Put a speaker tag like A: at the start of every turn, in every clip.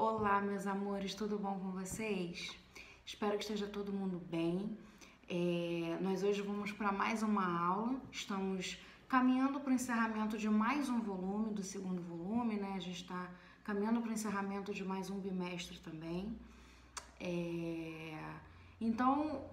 A: Olá, meus amores, tudo bom com vocês? Espero que esteja todo mundo bem. Nós hoje vamos para mais uma aula. Estamos caminhando para o encerramento de mais um volume, do segundo volume, né? A gente está caminhando para o encerramento de mais um bimestre também. Então,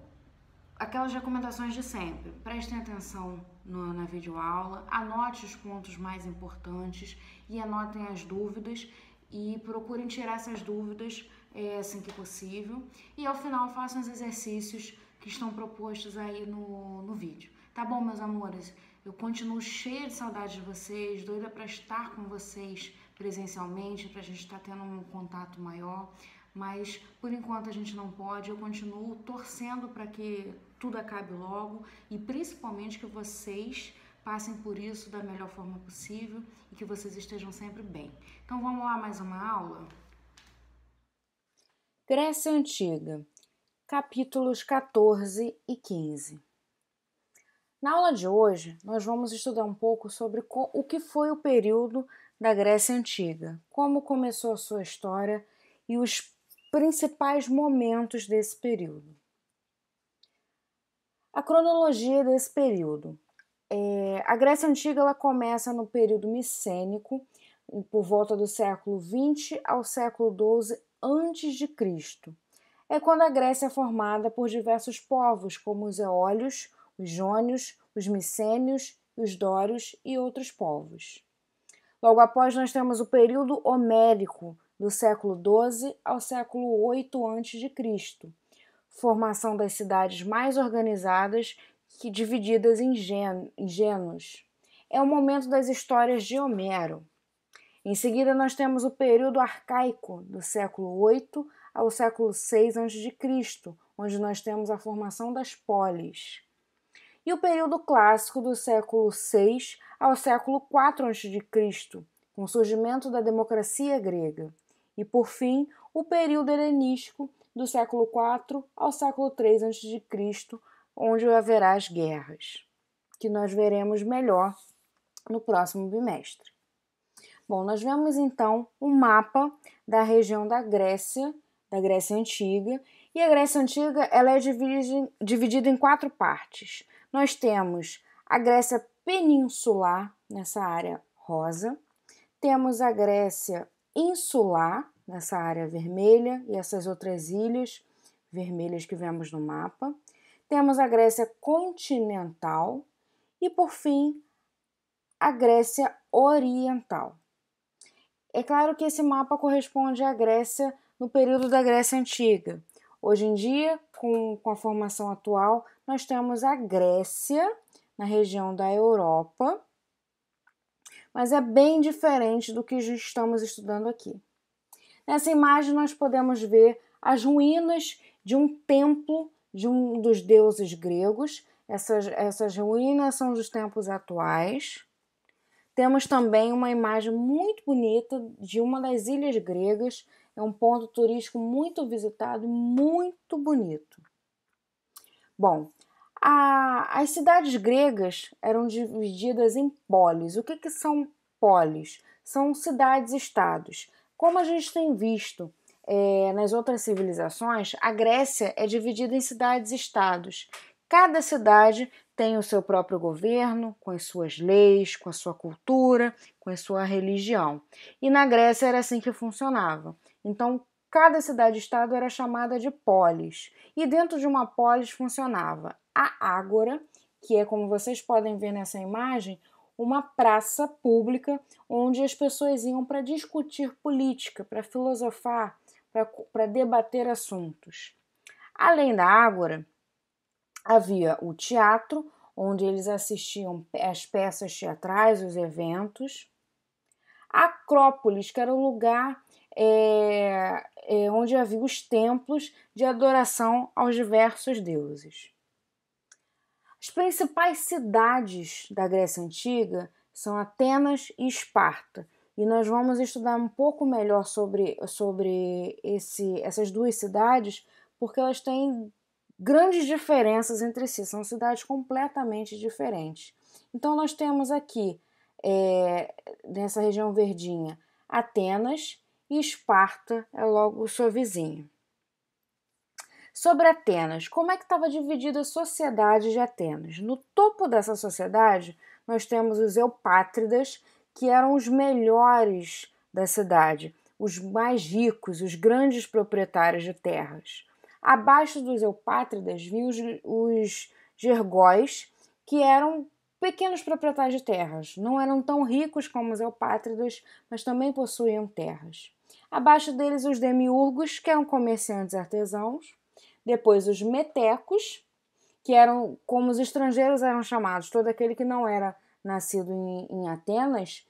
A: aquelas recomendações de sempre. Prestem atenção na videoaula, anote os pontos mais importantes e anotem as dúvidas e procurem tirar essas dúvidas assim que possível. E ao final façam os exercícios que estão propostos aí no vídeo. Tá bom, meus amores? Eu continuo cheia de saudade de vocês, doida para estar com vocês presencialmente, para a gente estar tendo um contato maior. Mas por enquanto a gente não pode. Eu continuo torcendo para que tudo acabe logo e principalmente que vocês passem por isso da melhor forma possível e que vocês estejam sempre bem. Então vamos lá, mais uma aula?
B: Grécia Antiga, capítulos 14 e 15. Na aula de hoje, nós vamos estudar um pouco sobre o que foi o período da Grécia Antiga, como começou a sua história e os principais momentos desse período. A cronologia desse período. A Grécia Antiga ela começa no período micênico, por volta do século XX ao século XII a.C. É quando a Grécia é formada por diversos povos, como os eólios, os jônios, os micênios, os dórios e outros povos. Logo após, nós temos o período homérico, do século XII ao século VIII a.C., formação das cidades mais organizadas que divididas em gênos. É o momento das histórias de Homero. Em seguida, nós temos o período arcaico, do século VIII ao século VI a.C., onde nós temos a formação das polis. E o período clássico, do século VI ao século IV a.C., com o surgimento da democracia grega. E, por fim, o período helenístico, do século IV ao século III a.C., onde haverá as guerras, que nós veremos melhor no próximo bimestre. Bom, nós vemos então um mapa da região da Grécia Antiga, e a Grécia Antiga ela é dividida em 4 partes. Nós temos a Grécia Peninsular, nessa área rosa, temos a Grécia Insular, nessa área vermelha, e essas outras ilhas vermelhas que vemos no mapa. Temos a Grécia Continental e, por fim, a Grécia Oriental. É claro que esse mapa corresponde à Grécia no período da Grécia Antiga. Hoje em dia, com a formação atual, nós temos a Grécia na região da Europa, mas é bem diferente do que estamos estudando aqui. Nessa imagem, nós podemos ver as ruínas de um templo de um dos deuses gregos. Essas ruínas são dos tempos atuais. Temos também uma imagem muito bonita de uma das ilhas gregas. É um ponto turístico muito visitado e muito bonito. Bom, as cidades gregas eram divididas em polis. O que são polis? São cidades-estados. Como a gente tem visto nas outras civilizações, a Grécia é dividida em cidades-estados. Cada cidade tem o seu próprio governo, com as suas leis, com a sua cultura, com a sua religião. E na Grécia era assim que funcionava. Então, cada cidade-estado era chamada de polis. E dentro de uma polis funcionava a ágora, que é, como vocês podem ver nessa imagem, uma praça pública onde as pessoas iam para discutir política, para filosofar, para debater assuntos. Além da ágora, havia o teatro, onde eles assistiam às peças teatrais, os eventos. A Acrópolis, que era o lugar onde havia os templos de adoração aos diversos deuses. As principais cidades da Grécia Antiga são Atenas e Esparta, e nós vamos estudar um pouco melhor sobre essas duas cidades, porque elas têm grandes diferenças entre si, são cidades completamente diferentes. Então nós temos aqui, nessa região verdinha, Atenas, e Esparta é logo sua vizinha. Sobre Atenas, como é que estava dividida a sociedade de Atenas? No topo dessa sociedade, nós temos os eupátridas, que eram os melhores da cidade, os mais ricos, os grandes proprietários de terras. Abaixo dos eupátridas vinham os gergóis, que eram pequenos proprietários de terras. Não eram tão ricos como os eupátridas, mas também possuíam terras. Abaixo deles, os demiurgos, que eram comerciantes e artesãos. Depois os metecos, que eram, como os estrangeiros eram chamados, todo aquele que não era nascido em Atenas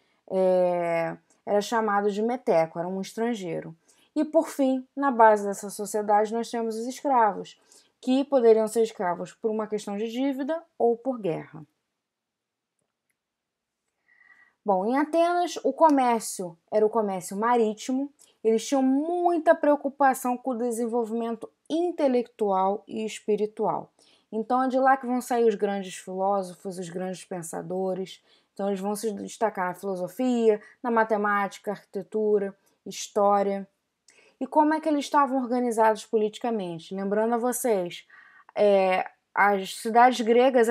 B: era chamado de meteco, era um estrangeiro. E por fim, na base dessa sociedade, nós temos os escravos, que poderiam ser escravos por uma questão de dívida ou por guerra. Bom, em Atenas, o comércio era o comércio marítimo. Eles tinham muita preocupação com o desenvolvimento intelectual e espiritual. Então é de lá que vão sair os grandes filósofos, os grandes pensadores. Então eles vão se destacar na filosofia, na matemática, arquitetura, história. E como é que eles estavam organizados politicamente? Lembrando a vocês, as cidades gregas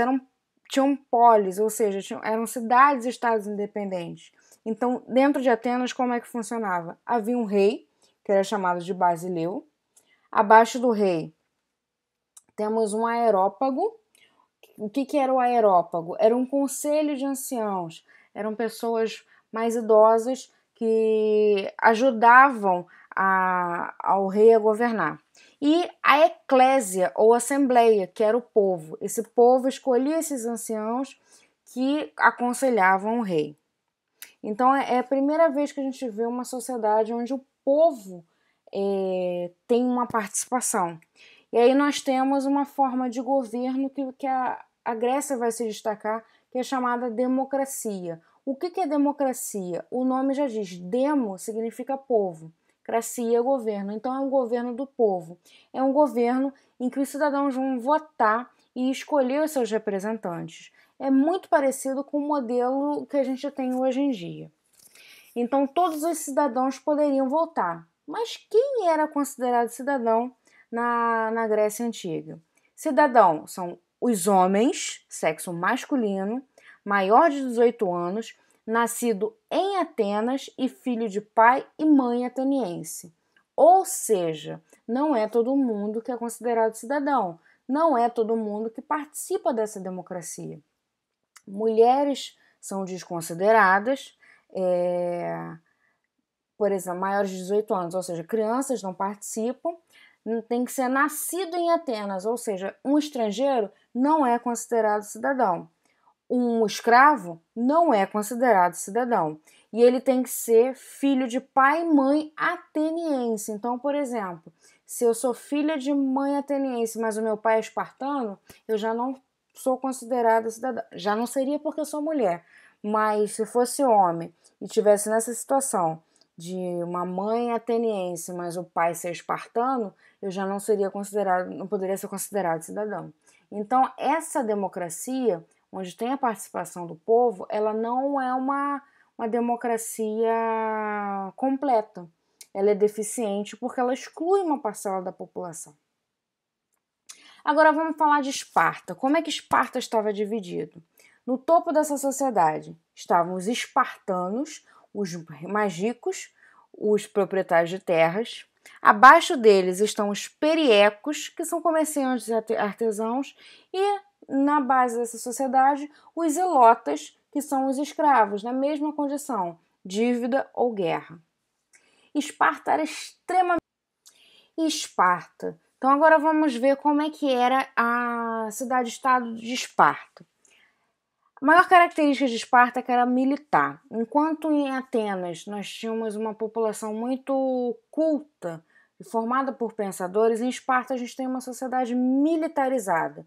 B: tinham polis, ou seja, eram cidades e estados independentes. Então, dentro de Atenas, como é que funcionava? Havia um rei, que era chamado de Basileu. Abaixo do rei, temos um aerópago. O que era o aerópago? Era um conselho de anciãos. Eram pessoas mais idosas que ajudavam ao rei a governar. E a eclésia, ou assembleia, que era o povo. Esse povo escolhia esses anciãos que aconselhavam o rei. Então, é a primeira vez que a gente vê uma sociedade onde o povo tem uma participação. E aí nós temos uma forma de governo que a Grécia vai se destacar, que é chamada democracia. O que é democracia? O nome já diz, demo significa povo, cracia é governo, então é um governo do povo. É um governo em que os cidadãos vão votar e escolher os seus representantes. É muito parecido com o modelo que a gente tem hoje em dia. Então todos os cidadãos poderiam votar. Mas quem era considerado cidadão na Grécia Antiga? Cidadão são os homens, sexo masculino, maior de 18 anos, nascido em Atenas e filho de pai e mãe ateniense. Ou seja, não é todo mundo que é considerado cidadão, não é todo mundo que participa dessa democracia. Mulheres são desconsideradas, por exemplo, maiores de 18 anos, ou seja, crianças não participam, tem que ser nascido em Atenas, ou seja, um estrangeiro não é considerado cidadão. Um escravo não é considerado cidadão. E ele tem que ser filho de pai e mãe ateniense. Então, por exemplo, se eu sou filha de mãe ateniense, mas o meu pai é espartano, eu já não sou considerada cidadã. Já não seria porque eu sou mulher. Mas se fosse homem e tivesse nessa situação de uma mãe ateniense, mas o pai ser espartano, eu já não seria considerado, não poderia ser considerado cidadão. Então, essa democracia, onde tem a participação do povo, ela não é uma democracia completa. Ela é deficiente porque ela exclui uma parcela da população. Agora vamos falar de Esparta. Como é que Esparta estava dividido? No topo dessa sociedade estavam os espartanos, os mais ricos, os proprietários de terras. Abaixo deles estão os periecos, que são comerciantes e artesãos, e na base dessa sociedade, os zelotas, que são os escravos, na mesma condição, dívida ou guerra. Esparta era extremamente... Esparta. Então agora vamos ver como é que era a cidade-estado de Esparta. A maior característica de Esparta é que era militar. Enquanto em Atenas nós tínhamos uma população muito culta e formada por pensadores, em Esparta a gente tem uma sociedade militarizada.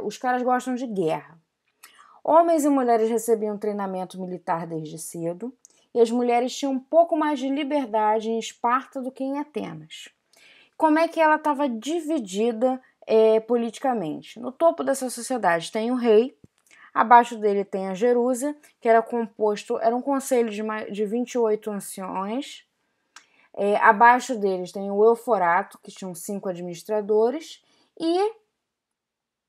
B: Os caras gostam de guerra. Homens e mulheres recebiam treinamento militar desde cedo e as mulheres tinham um pouco mais de liberdade em Esparta do que em Atenas. Como é que ela estava dividida politicamente? No topo dessa sociedade tem o rei. Abaixo dele tem a Jerusa, que era um conselho de 28 anciões. Abaixo deles tem o Euforato, que tinham 5 administradores, e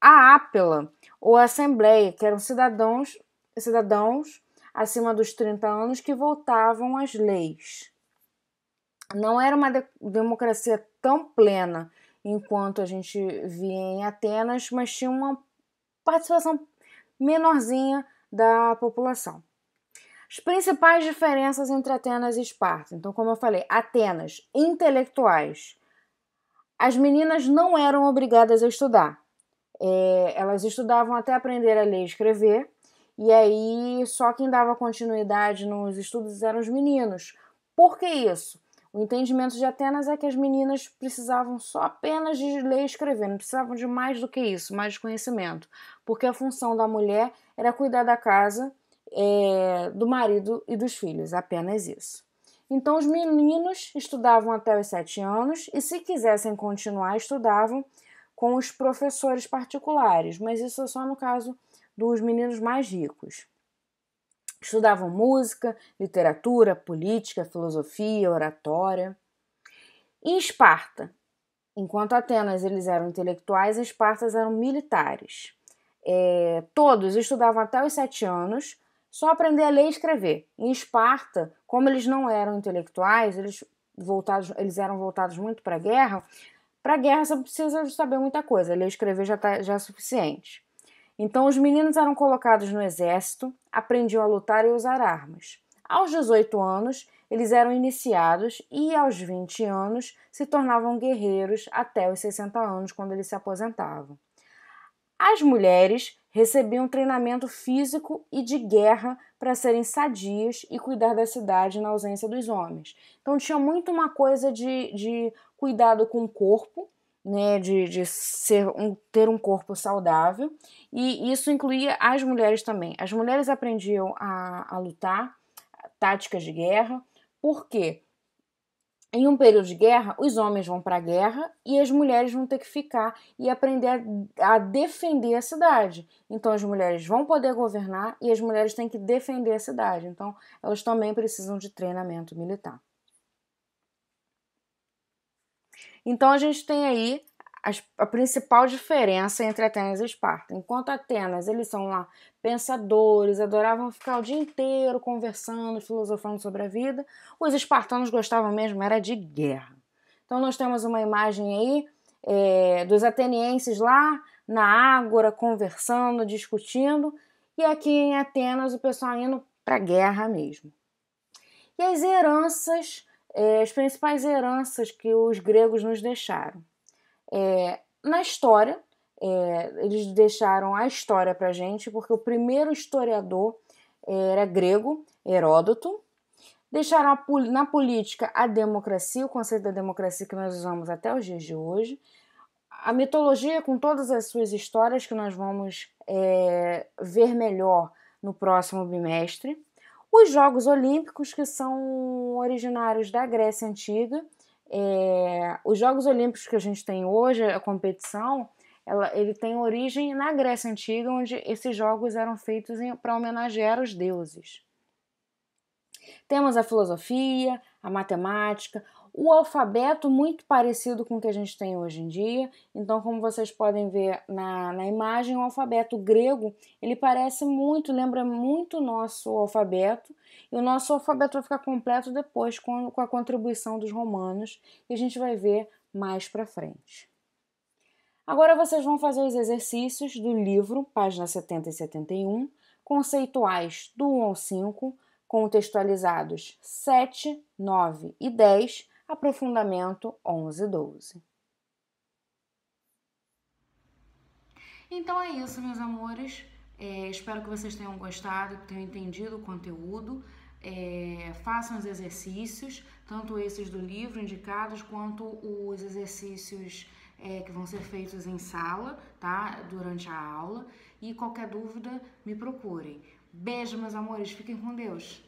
B: a Ápela, ou Assembleia, que eram cidadãos acima dos 30 anos que votavam as leis. Não era uma democracia tão plena enquanto a gente via em Atenas, mas tinha uma participação menorzinha da população. As principais diferenças entre Atenas e Esparta. Então, como eu falei, Atenas, intelectuais. As meninas não eram obrigadas a estudar. Elas estudavam até aprender a ler e escrever, e aí só quem dava continuidade nos estudos eram os meninos. Por que isso? O entendimento de Atenas é que as meninas precisavam só apenas de ler e escrever, não precisavam de mais do que isso, mais de conhecimento, porque a função da mulher era cuidar da casa, do marido e dos filhos, apenas isso. Então os meninos estudavam até os 7 anos e, se quisessem continuar, estudavam com os professores particulares, mas isso é só no caso dos meninos mais ricos. Estudavam música, literatura, política, filosofia, oratória. Em Esparta, enquanto Atenas eles eram intelectuais, Esparta eram militares. Todos estudavam até os 7 anos, só aprender a ler e escrever. Em Esparta, como eles não eram intelectuais, eles eram voltados muito para a guerra. Para a guerra você precisa saber muita coisa, ler e escrever já é suficiente. Então os meninos eram colocados no exército, aprendiam a lutar e usar armas. Aos 18 anos, eles eram iniciados e aos 20 anos se tornavam guerreiros até os 60 anos, quando eles se aposentavam. As mulheres recebiam treinamento físico e de guerra para serem sadias e cuidar da cidade na ausência dos homens. Então tinha muito uma coisa de cuidado com o corpo, né, de ter um corpo saudável, e isso incluía as mulheres também. As mulheres aprendiam a lutar, táticas de guerra, porque em um período de guerra, os homens vão para a guerra e as mulheres vão ter que ficar e aprender a defender a cidade. Então as mulheres vão poder governar e as mulheres têm que defender a cidade. Então elas também precisam de treinamento militar. Então a gente tem aí a principal diferença entre Atenas e Esparta. Enquanto Atenas, eles são lá pensadores, adoravam ficar o dia inteiro conversando, filosofando sobre a vida, os espartanos gostavam mesmo era de guerra. Então nós temos uma imagem aí dos atenienses lá na ágora, conversando, discutindo, e aqui em Atenas o pessoal indo para a guerra mesmo. E as heranças, as principais heranças que os gregos nos deixaram. Na história, eles deixaram a história para a gente, porque o primeiro historiador era grego, Heródoto. Deixaram na política a democracia, o conceito da democracia que nós usamos até os dias de hoje. A mitologia com todas as suas histórias que nós vamos ver melhor no próximo bimestre. Os Jogos Olímpicos, que são originários da Grécia Antiga. Os Jogos Olímpicos que a gente tem hoje, a competição, ele tem origem na Grécia Antiga, onde esses jogos eram feitos para homenagear os deuses. Temos a filosofia, a matemática, o alfabeto muito parecido com o que a gente tem hoje em dia. Então, como vocês podem ver na imagem, o alfabeto grego, ele parece muito, lembra muito o nosso alfabeto. E o nosso alfabeto vai ficar completo depois com a contribuição dos romanos, que a gente vai ver mais para frente. Agora vocês vão fazer os exercícios do livro, páginas 70 e 71, conceituais do 1 ao 5, contextualizados 7, 9 e 10, aprofundamento 11 e 12.
A: Então é isso, meus amores. Espero que vocês tenham gostado, que tenham entendido o conteúdo. Façam os exercícios, tanto esses do livro indicados, quanto os exercícios que vão ser feitos em sala, tá? Durante a aula. E qualquer dúvida, me procurem. Beijo, meus amores. Fiquem com Deus.